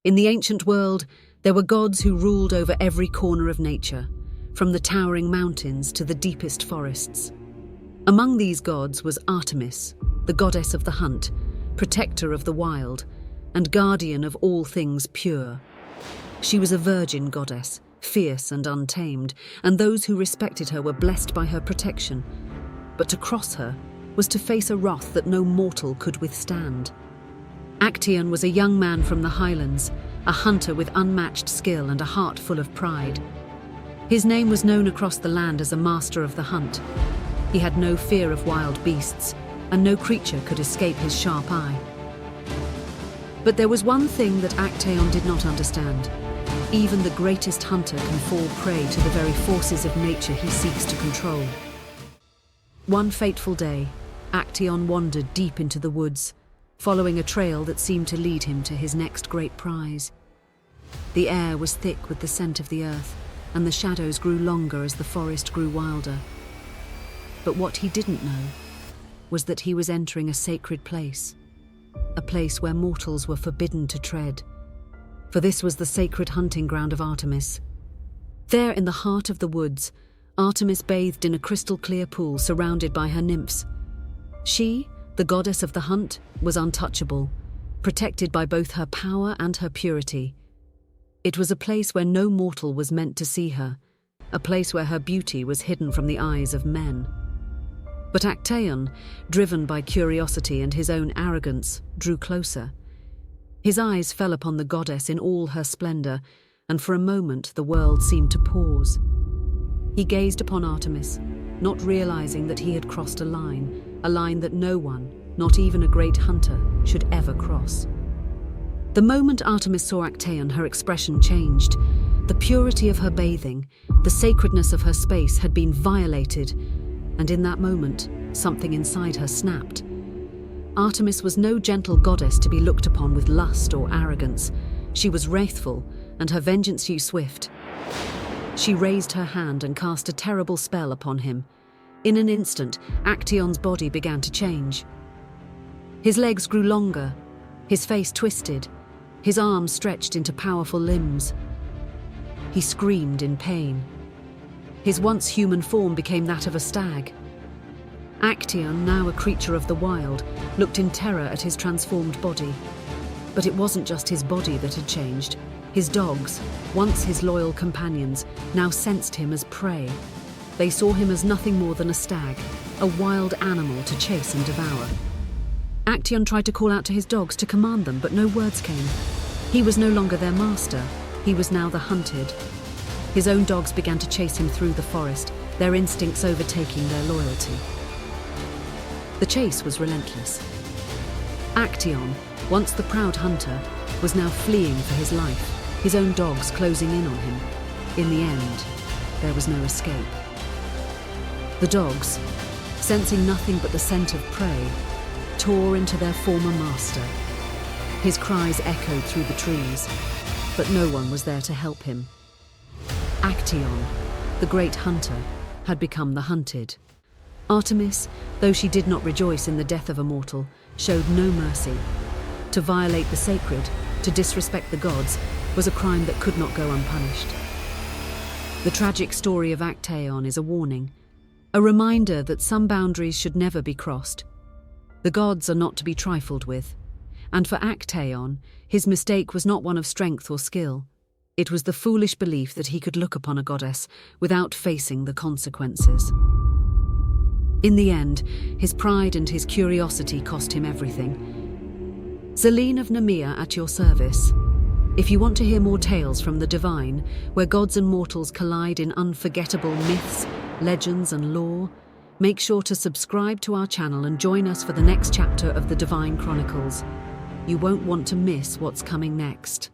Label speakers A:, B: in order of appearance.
A: In the ancient world, there were gods who ruled over every corner of nature, from the towering mountains to the deepest forests. Among these gods was Artemis, the goddess of the hunt, protector of the wild, and guardian of all things pure. She was a virgin goddess, fierce and untamed, and those who respected her were blessed by her protection. But to cross her was to face a wrath that no mortal could withstand. Actaeon was a young man from the highlands, a hunter with unmatched skill and a heart full of pride. His name was known across the land as a master of the hunt. He had no fear of wild beasts, and no creature could escape his sharp eye. But there was one thing that Actaeon did not understand. Even the greatest hunter can fall prey to the very forces of nature he seeks to control. One fateful day, Actaeon wandered deep into the woods, following a trail that seemed to lead him to his next great prize. The air was thick with the scent of the earth, and the shadows grew longer as the forest grew wilder. But what he didn't know was that he was entering a sacred place, a place where mortals were forbidden to tread. For this was the sacred hunting ground of Artemis. There in the heart of the woods, Artemis bathed in a crystal-clear pool surrounded by her nymphs. She, the goddess of the hunt, was untouchable, protected by both her power and her purity. It was a place where no mortal was meant to see her, a place where her beauty was hidden from the eyes of men. But Actaeon, driven by curiosity and his own arrogance, drew closer. His eyes fell upon the goddess in all her splendor, and for a moment the world seemed to pause. He gazed upon Artemis, not realizing that he had crossed a line that no one, not even a great hunter, should ever cross. The moment Artemis saw Actaeon, her expression changed. The purity of her bathing, the sacredness of her space had been violated, and in that moment, something inside her snapped. Artemis was no gentle goddess to be looked upon with lust or arrogance. She was wrathful, and her vengeance flew swift. She raised her hand and cast a terrible spell upon him. In an instant, Actaeon's body began to change. His legs grew longer, his face twisted, his arms stretched into powerful limbs. He screamed in pain. His once human form became that of a stag. Actaeon, now a creature of the wild, looked in terror at his transformed body. But it wasn't just his body that had changed. His dogs, once his loyal companions, now sensed him as prey. They saw him as nothing more than a stag, a wild animal to chase and devour. Actaeon tried to call out to his dogs to command them, but no words came. He was no longer their master. He was now the hunted. His own dogs began to chase him through the forest, their instincts overtaking their loyalty. The chase was relentless. Actaeon, once the proud hunter, was now fleeing for his life, his own dogs closing in on him. In the end, there was no escape. The dogs, sensing nothing but the scent of prey, tore into their former master. His cries echoed through the trees, but no one was there to help him. Actaeon, the great hunter, had become the hunted. Artemis, though she did not rejoice in the death of a mortal, showed no mercy. To violate the sacred, to disrespect the gods, was a crime that could not go unpunished. The tragic story of Actaeon is a warning, a reminder that some boundaries should never be crossed. The gods are not to be trifled with, and for Actaeon, his mistake was not one of strength or skill. It was the foolish belief that he could look upon a goddess without facing the consequences. In the end, his pride and his curiosity cost him everything. Zelene of Nemea at your service. If you want to hear more tales from the divine, where gods and mortals collide in unforgettable myths, legends and lore, make sure to subscribe to our channel and join us for the next chapter of the Divine Chronicles. You won't want to miss what's coming next.